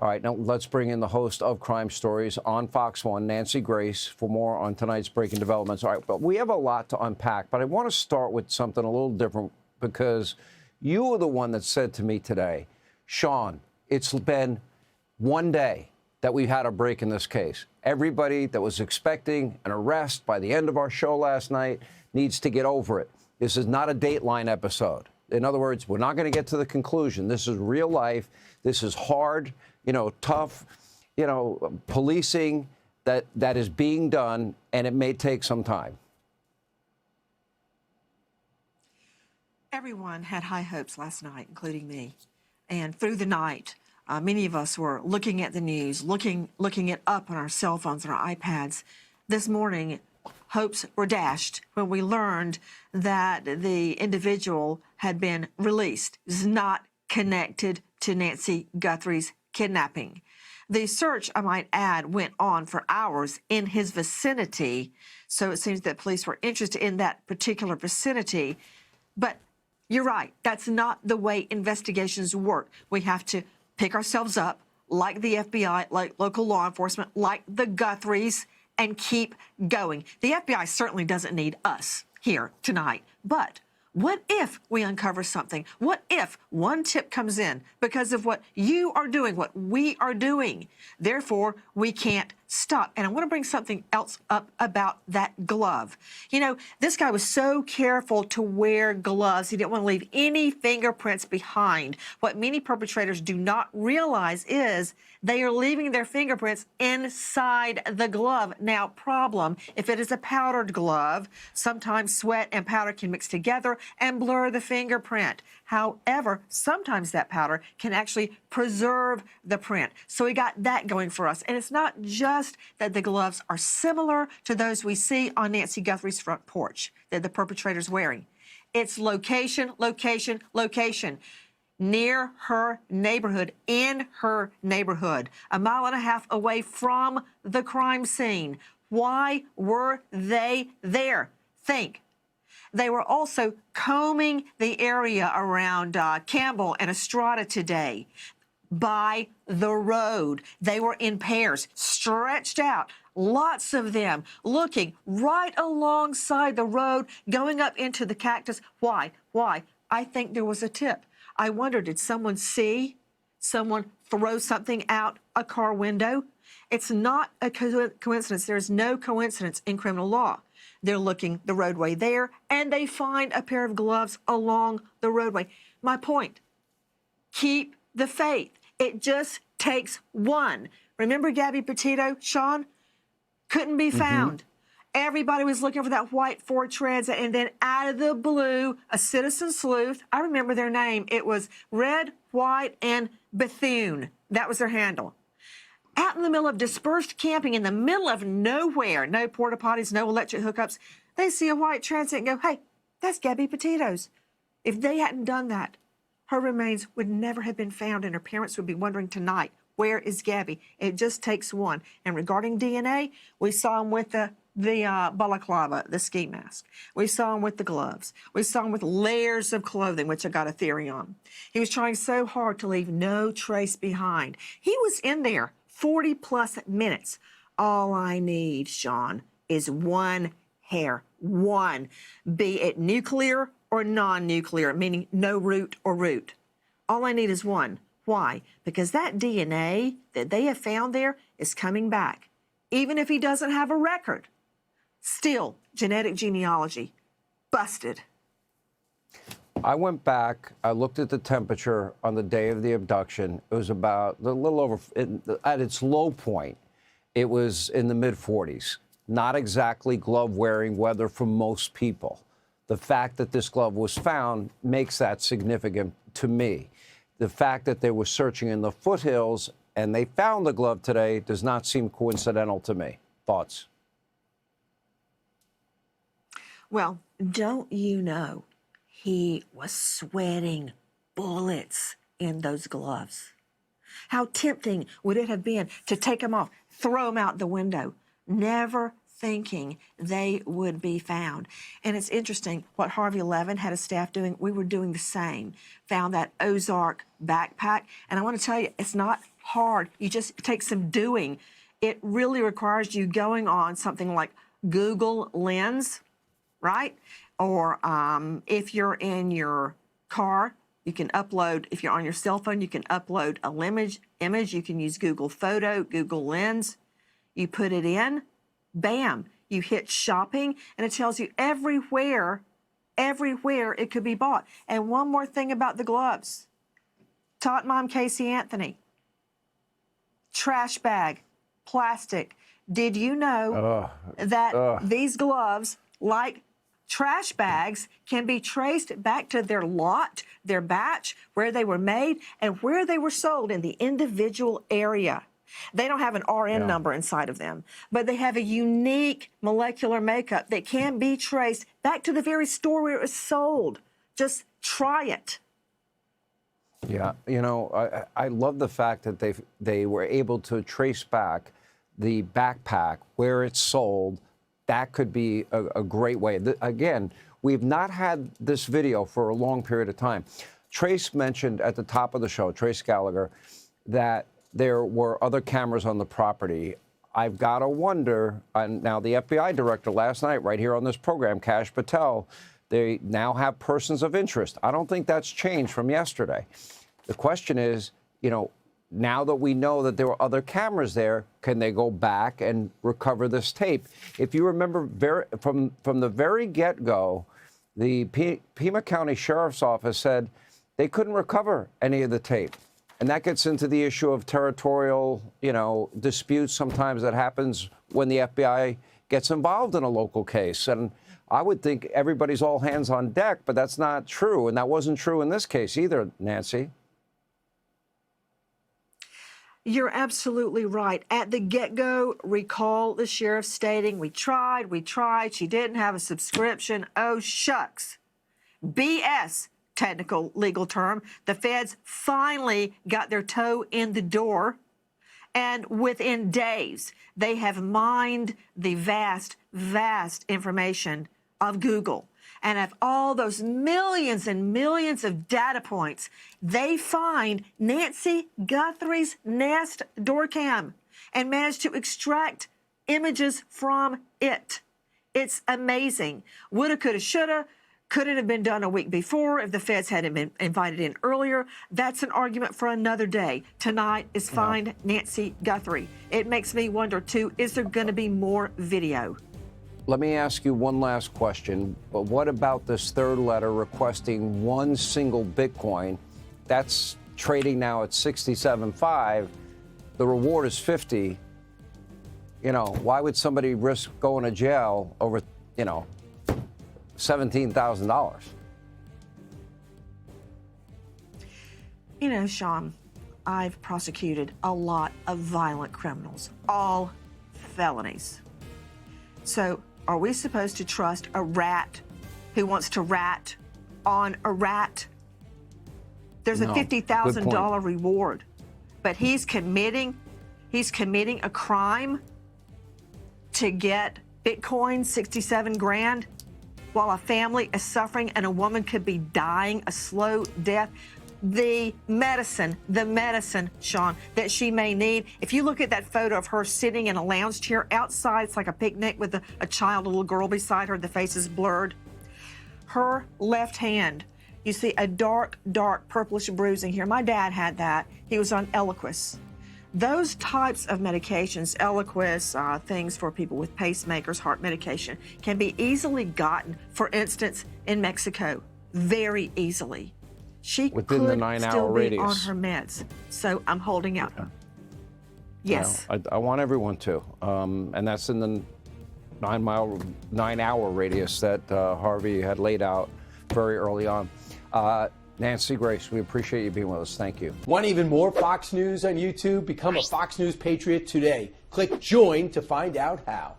All right, now let's bring in the host of Crime Stories on Fox 1, Nancy Grace, for more on tonight's breaking developments. All right, but we have a lot to unpack, but I want to start with something a little different because you were the one that said to me today, Sean, it's been one day that we've had a break in this case. Everybody that was expecting an arrest by the end of our show last night needs to get over it. This is not a Dateline episode. In other words, we're not going to get to the conclusion. This is real life. This is hard, tough, policing that is being done, and it may take some time. Everyone had high hopes last night, including me. And through the night, many of us were looking at the news, looking it up on our cell phones and our iPads. This morning, hopes were dashed when we learned that the individual had been released. Is not connected to Nancy Guthrie's kidnapping. The search, I might add, went on for hours in his vicinity, so it seems that police were interested in that particular vicinity. But you're right, that's not the way investigations work. We have to pick ourselves up, like the FBI, like local law enforcement, like the Guthries, and keep going. The FBI certainly doesn't need us here tonight, but what if we uncover something? What if one tip comes in because of what you are doing, what we are doing? Therefore, we can't stop. And I want to bring something else up about that glove. This guy was so careful to wear gloves. He didn't want to leave any fingerprints behind. What many perpetrators do not realize is they are leaving their fingerprints inside the glove. Now, problem, if it is a powdered glove, sometimes sweat and powder can mix together and blur the fingerprint. However, sometimes that powder can actually preserve the print. So we got that going for us. And it's not just that the gloves are similar to those we see on Nancy Guthrie's front porch that the perpetrator's wearing. It's location, location, location. Near her neighborhood, in her neighborhood, 1.5 miles away from the crime scene. Why were they there? Think. They were also combing the area around Campbell and Estrada today by the road. They were in pairs, stretched out, lots of them looking right alongside the road, going up into the cactus. Why? Why? I think there was a tip. I wonder, did someone see someone throw something out a car window? It's not a coincidence. There's no coincidence in criminal law. They're looking the roadway there, and they find a pair of gloves along the roadway. My point, keep the faith. It just takes one. Remember Gabby Petito, Sean? Couldn't be found. Everybody was looking for that white Ford Transit, and then out of the blue, a citizen sleuth, I remember their name. It was Red, White, and Bethune. That was their handle. Out in the middle of dispersed camping in the middle of nowhere, no porta potties, no electric hookups, they see a white Transit and go, hey, that's Gabby Petito's. If they hadn't done that, her remains would never have been found, and her parents would be wondering tonight, where is Gabby? It just takes one. And regarding DNA, we saw him with the balaclava, the ski mask. We saw him with the gloves. We saw him with layers of clothing, which I got a theory on. He was trying so hard to leave no trace behind. He was in there 40-plus minutes. All I need, Sean, is one hair. One. Be it nuclear or non-nuclear, meaning no root or root. All I need is one. Why? Because that DNA that they have found there is coming back. Even if he doesn't have a record. Still, genetic genealogy. Busted. I went back, I looked at the temperature on the day of the abduction. It was about a little over, at its low point, it was in the mid-40s. Not exactly glove-wearing weather for most people. The fact that this glove was found makes that significant to me. The fact that they were searching in the foothills and they found the glove today does not seem coincidental to me. Thoughts? Well, don't you know, he was sweating bullets in those gloves. How tempting would it have been to take them off, throw them out the window, never thinking they would be found. And it's interesting what Harvey Levin had his staff doing. We were doing the same. Found that Ozark backpack. And I want to tell you, it's not hard. You just take some doing. It really requires you going on something like Google Lens, right? Or if you're in your car, you can upload, if you're on your cell phone, you can upload an image. You can use Google Photo, Google Lens. You put it in, bam, you hit shopping, and it tells you everywhere it could be bought. And one more thing about the gloves. Taught Mom Casey Anthony. Trash bag, plastic. Did you know that these gloves, like trash bags, can be traced back to their lot, their batch, where they were made, and where they were sold in the individual area? They don't have an RN number inside of them, but they have a unique molecular makeup that can be traced back to the very store where it was sold. Just try it. Yeah, you know, I love the fact that they were able to trace back the backpack where it's sold. That could be a great way. Again, we've not had this video for a long period of time. Trace mentioned at the top of the show, Trace Gallagher, that there were other cameras on the property. I've got to wonder, and now the FBI director last night, right here on this program, Kash Patel, they now have persons of interest. I don't think that's changed from yesterday. The question is, you know, now that we know that there were other cameras there, can they go back and recover this tape? If you remember from the very get-go, the Pima County Sheriff's Office said they couldn't recover any of the tape. And that gets into the issue of territorial, you know, disputes sometimes that happens when the FBI gets involved in a local case. And I would think everybody's all hands on deck, but that's not true. And that wasn't true in this case either, Nancy. You're absolutely right. At the get-go, recall the sheriff stating, we tried, she didn't have a subscription. Oh, shucks. BS, technical legal term. The feds finally got their toe in the door, and within days, they have mined the vast, vast information of Google. And of all those millions and millions of data points, they find Nancy Guthrie's Nest door cam and manage to extract images from it. It's amazing. Woulda, coulda, shoulda. Could it have been done a week before if the feds hadn't been invited in earlier? That's an argument for another day. Tonight is Find Nancy Guthrie. It makes me wonder, too, is there going to be more video? Let me ask you one last question. But what about this third letter requesting one single Bitcoin? That's trading now at 67.5. The reward is 50. You know, why would somebody risk going to jail over, you know, $17,000? You know, Sean, I've prosecuted a lot of violent criminals, all felonies. So are we supposed to trust a rat who wants to rat on a rat? There's a $50,000 reward, but he's committing a crime to get Bitcoin, 67 grand, while a family is suffering and a woman could be dying a slow death. The medicine, Sean, that she may need. If you look at that photo of her sitting in a lounge chair outside, it's like a picnic with a child, a little girl beside her, the face is blurred. Her left hand, you see a dark, dark purplish bruising here. My dad had that. He was on Eliquis. Those types of medications, Eliquis, things for people with pacemakers, heart medication, can be easily gotten, for instance, in Mexico, very easily. She within the 9-hour still be radius on her meds, so I'm holding out. Okay. Yes. Well, I want everyone to, and that's in the 9-hour radius that Harvey had laid out very early on. Nancy Grace, we appreciate you being with us. Thank you. Want even more Fox News on YouTube? Become a Fox News Patriot today. Click join to find out how.